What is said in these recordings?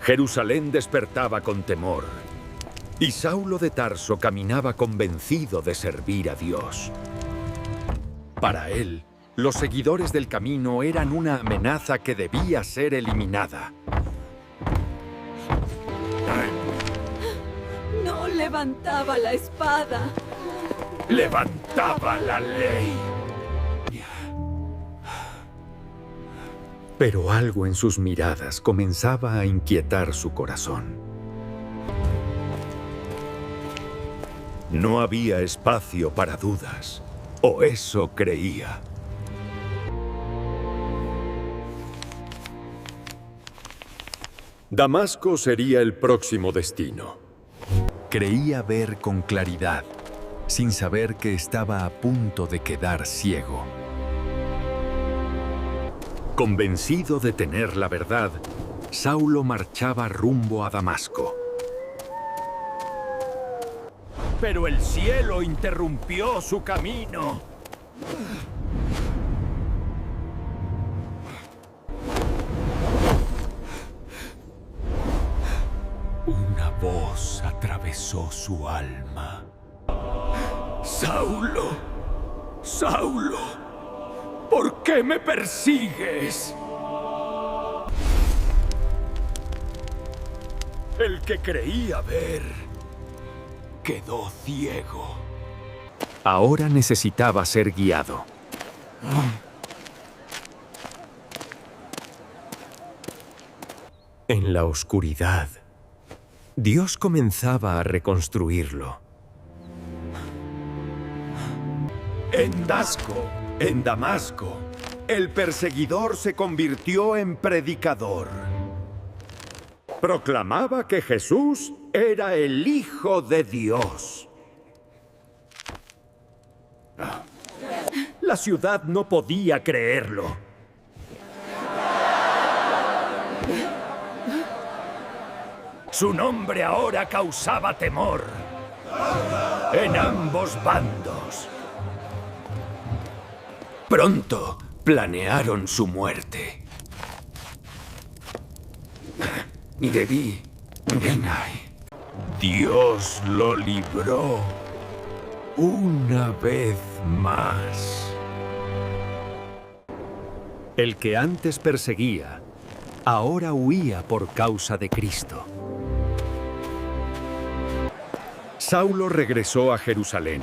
Jerusalén despertaba con temor, y Saulo de Tarso caminaba convencido de servir a Dios. Para él, los seguidores del camino eran una amenaza que debía ser eliminada. No levantaba la espada. Levantaba la ley. Pero algo en sus miradas comenzaba a inquietar su corazón. No había espacio para dudas, o eso creía. Damasco sería el próximo destino. Creía ver con claridad, sin saber que estaba a punto de quedar ciego. Convencido de tener la verdad, Saulo marchaba rumbo a Damasco. Pero el cielo interrumpió su camino. Una voz atravesó su alma. ¡Saulo! ¡Saulo! ¿Por qué me persigues? El que creía ver quedó ciego. Ahora necesitaba ser guiado. En la oscuridad, Dios comenzaba a reconstruirlo. En Damasco, el perseguidor se convirtió en predicador. Proclamaba que Jesús era el Hijo de Dios. La ciudad no podía creerlo. Su nombre ahora causaba temor en ambos bandos. Pronto planearon su muerte. Y debí. Dios lo libró una vez más. El que antes perseguía, ahora huía por causa de Cristo. Saulo regresó a Jerusalén,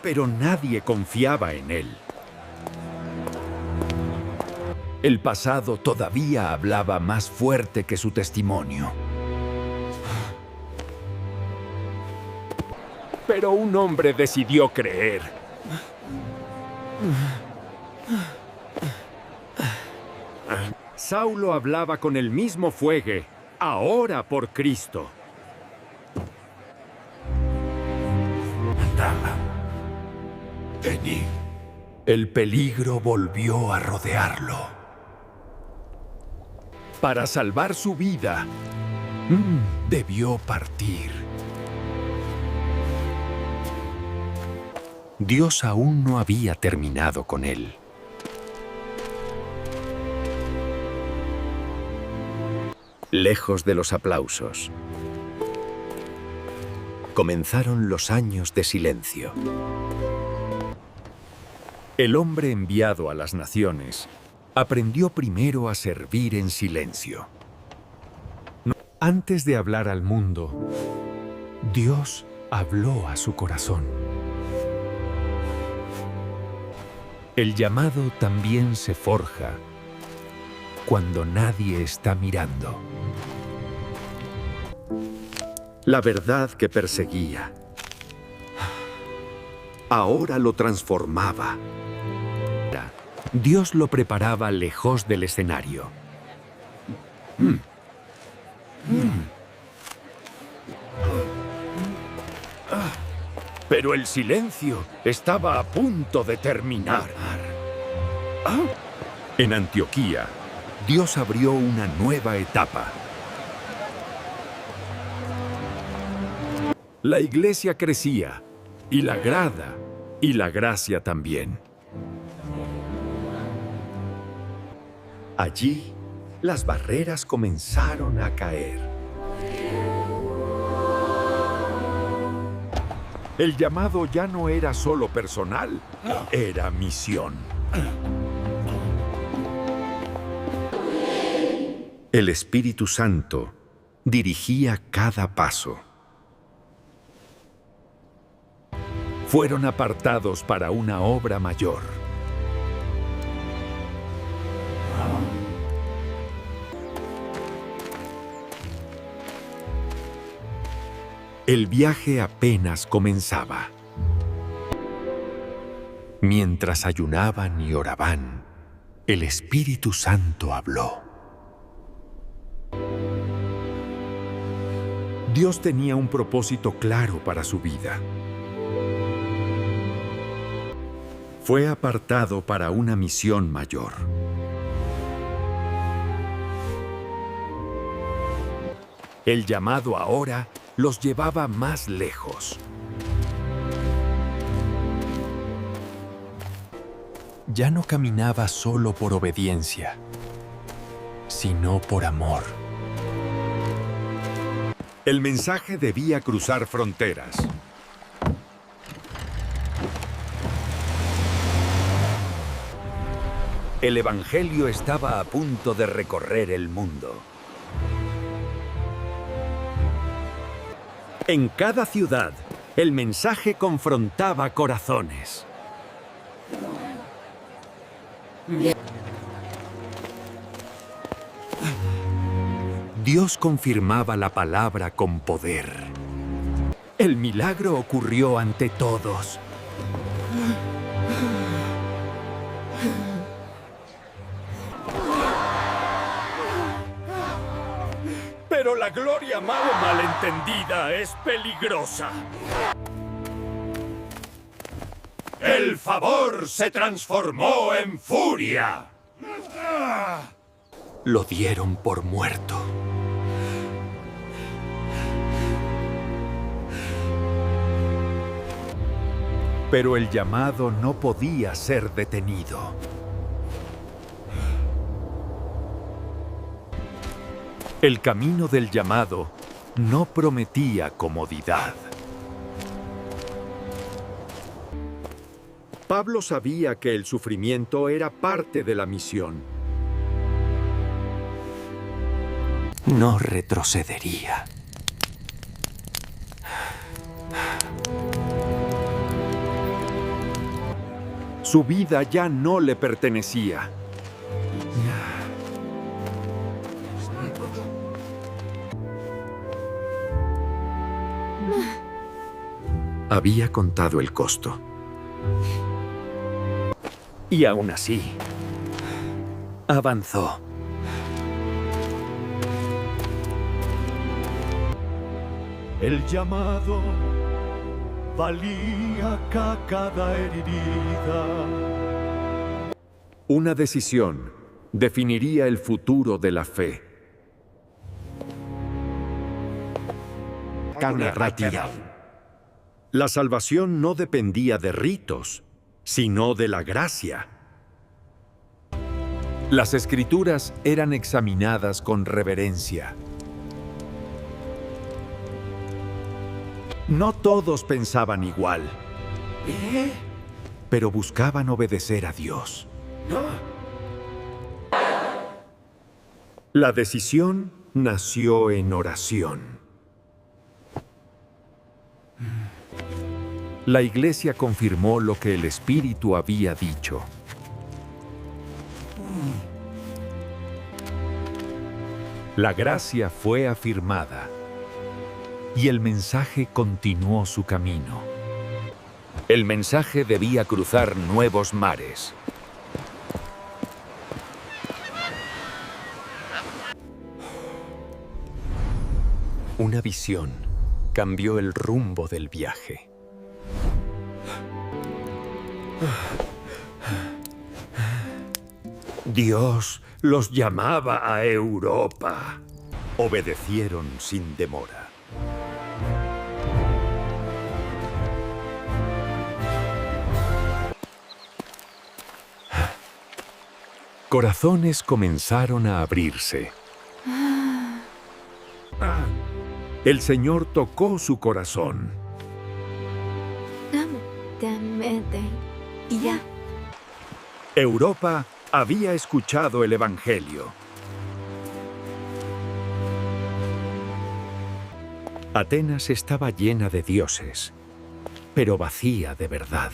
pero nadie confiaba en él. El pasado todavía hablaba más fuerte que su testimonio. Pero un hombre decidió creer. Saulo hablaba con el mismo fuego, ahora por Cristo. Venid. El peligro volvió a rodearlo. Para salvar su vida, debió partir. Dios aún no había terminado con él. Lejos de los aplausos, comenzaron los años de silencio. El hombre enviado a las naciones aprendió primero a servir en silencio. Antes de hablar al mundo, Dios habló a su corazón. El llamado también se forja cuando nadie está mirando. La verdad que perseguía, ahora lo transformaba. Dios lo preparaba lejos del escenario. Pero el silencio estaba a punto de terminar. En Antioquía, Dios abrió una nueva etapa. La iglesia crecía, y la grada, y la gracia también. Allí, las barreras comenzaron a caer. El llamado ya no era solo personal, era misión. El Espíritu Santo dirigía cada paso. Fueron apartados para una obra mayor. El viaje apenas comenzaba. Mientras ayunaban y oraban, el Espíritu Santo habló. Dios tenía un propósito claro para su vida. Fue apartado para una misión mayor. El llamado ahora los llevaba más lejos. Ya no caminaba solo por obediencia, sino por amor. El mensaje debía cruzar fronteras. El Evangelio estaba a punto de recorrer el mundo. En cada ciudad, el mensaje confrontaba corazones. Dios confirmaba la palabra con poder. El milagro ocurrió ante todos. Pero la gloria mal o malentendida es peligrosa. El favor se transformó en furia. Lo dieron por muerto. Pero el llamado no podía ser detenido. El camino del llamado no prometía comodidad. Pablo sabía que el sufrimiento era parte de la misión. No retrocedería. Su vida ya no le pertenecía. Había contado el costo. Y aún así, avanzó. El llamado valía cada herida. Una decisión definiría el futuro de la fe. Narrativa. La salvación no dependía de ritos, sino de la gracia. Las Escrituras eran examinadas con reverencia. No todos pensaban igual, pero buscaban obedecer a Dios. La decisión nació en oración. La Iglesia confirmó lo que el Espíritu había dicho. La gracia fue afirmada y el mensaje continuó su camino. El mensaje debía cruzar nuevos mares. Una visión cambió el rumbo del viaje. Dios los llamaba a Europa. Obedecieron sin demora. Corazones comenzaron a abrirse. El Señor tocó su corazón. Y ya. Europa había escuchado el Evangelio. Atenas estaba llena de dioses, pero vacía de verdad.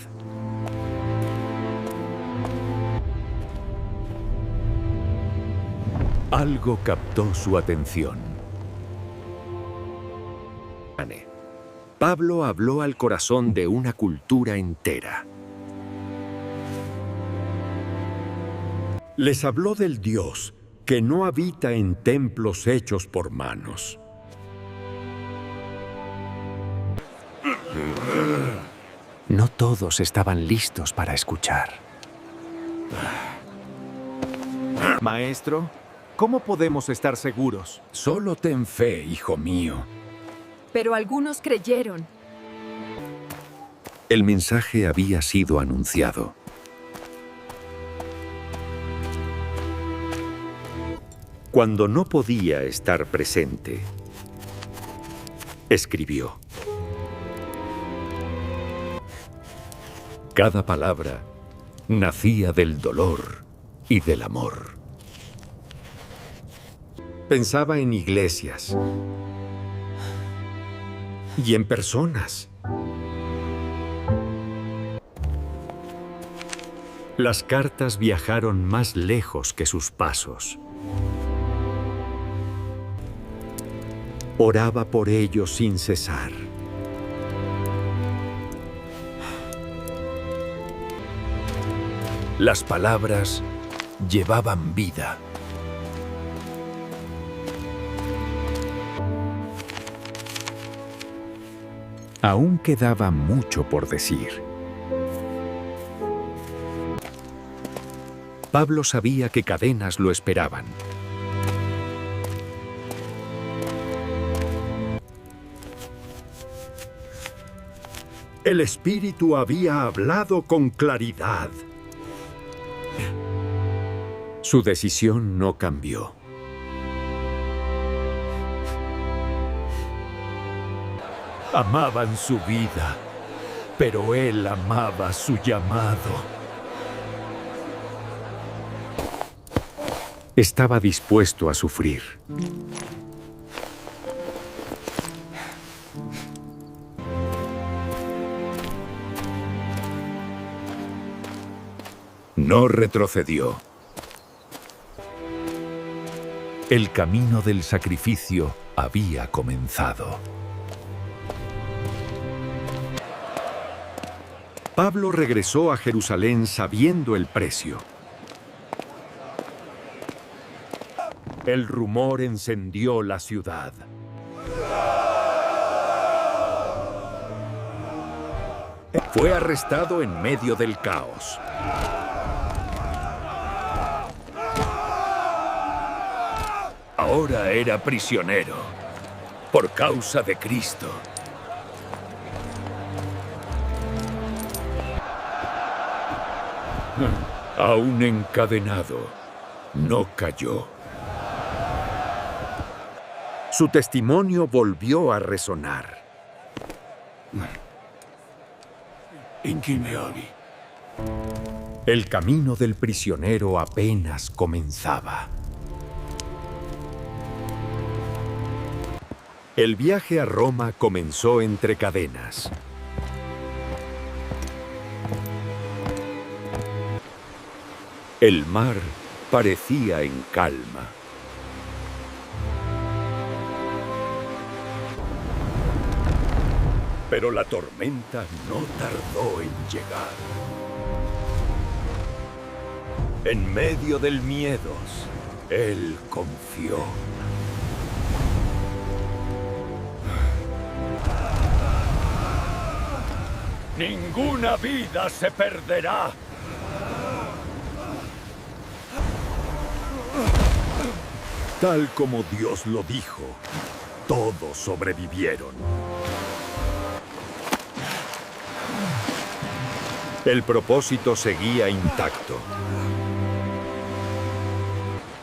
Algo captó su atención. Pablo habló al corazón de una cultura entera. Les habló del Dios que no habita en templos hechos por manos. No todos estaban listos para escuchar. Maestro, ¿cómo podemos estar seguros? Solo ten fe, hijo mío. Pero algunos creyeron. El mensaje había sido anunciado. Cuando no podía estar presente, escribió. Cada palabra nacía del dolor y del amor. Pensaba en iglesias y en personas. Las cartas viajaron más lejos que sus pasos. Oraba por ellos sin cesar. Las palabras llevaban vida. Aún quedaba mucho por decir. Pablo sabía que cadenas lo esperaban. El Espíritu había hablado con claridad. Su decisión no cambió. Amaban su vida, pero él amaba su llamado. Estaba dispuesto a sufrir. No retrocedió. El camino del sacrificio había comenzado. Pablo regresó a Jerusalén sabiendo el precio. El rumor encendió la ciudad. Fue arrestado en medio del caos. Ahora era prisionero, por causa de Cristo. Aún encadenado, no cayó. Su testimonio volvió a resonar. El camino del prisionero apenas comenzaba. El viaje a Roma comenzó entre cadenas. El mar parecía en calma. Pero la tormenta no tardó en llegar. En medio del miedo, él confió. Ninguna vida se perderá. Tal como Dios lo dijo, todos sobrevivieron. El propósito seguía intacto.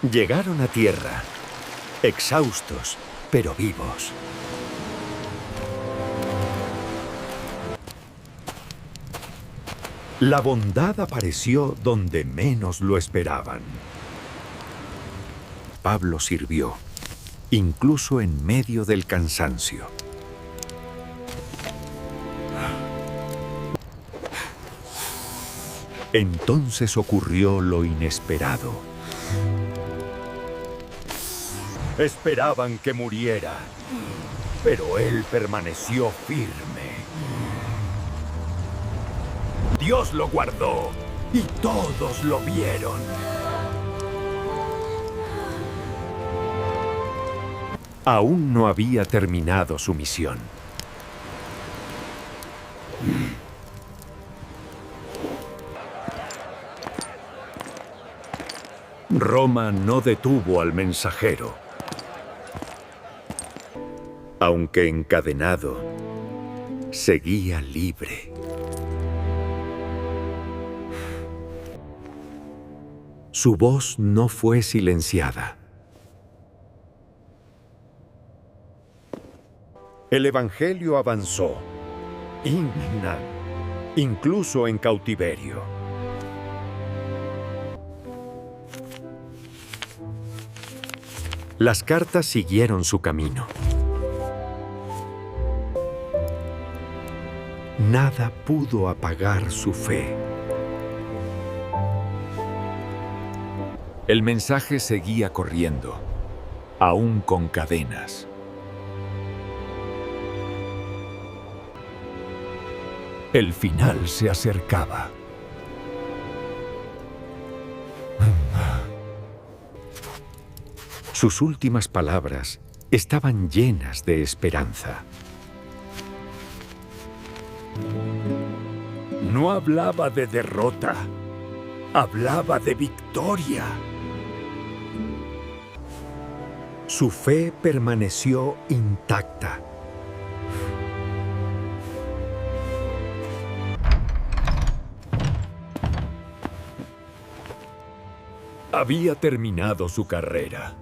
Llegaron a tierra, exhaustos, pero vivos. La bondad apareció donde menos lo esperaban. Pablo sirvió, incluso en medio del cansancio. Entonces ocurrió lo inesperado. Esperaban que muriera, pero él permaneció firme. Dios lo guardó y todos lo vieron. Aún no había terminado su misión. Roma no detuvo al mensajero. Aunque encadenado, seguía libre. Su voz no fue silenciada. El Evangelio avanzó, incluso en cautiverio. Las cartas siguieron su camino. Nada pudo apagar su fe. El mensaje seguía corriendo, aún con cadenas. El final se acercaba. Sus últimas palabras estaban llenas de esperanza. No hablaba de derrota, hablaba de victoria. Su fe permaneció intacta. Había terminado su carrera.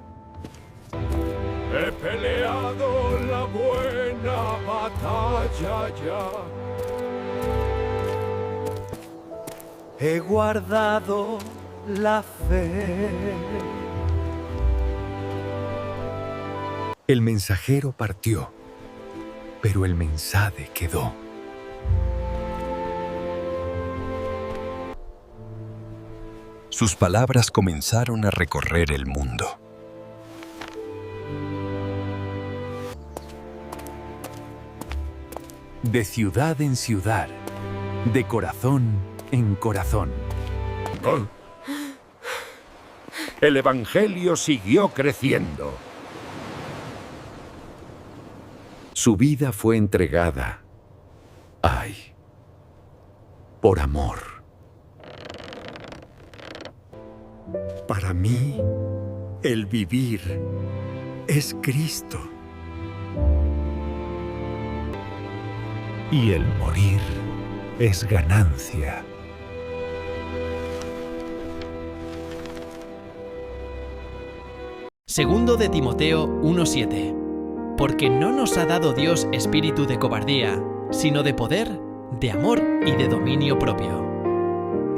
He peleado la buena batalla ya. He guardado la fe. El mensajero partió, pero el mensaje quedó. Sus palabras comenzaron a recorrer el mundo. De ciudad en ciudad, de corazón en corazón. El Evangelio siguió creciendo. Su vida fue entregada, por amor. Para mí, el vivir es Cristo. Y el morir es ganancia. Segundo de Timoteo 1:7. Porque no nos ha dado Dios espíritu de cobardía, sino de poder, de amor y de dominio propio.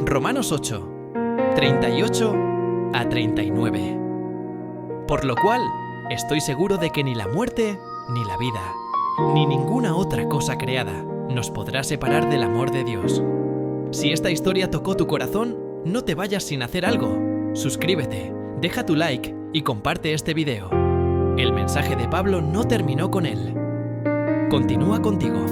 Romanos 8, 38 a 39. Por lo cual, estoy seguro de que ni la muerte, ni la vida, ni ninguna otra cosa creada nos podrá separar del amor de Dios. Si esta historia tocó tu corazón, no te vayas sin hacer algo. Suscríbete, deja tu like y comparte este video. El mensaje de Pablo no terminó con él. Continúa contigo.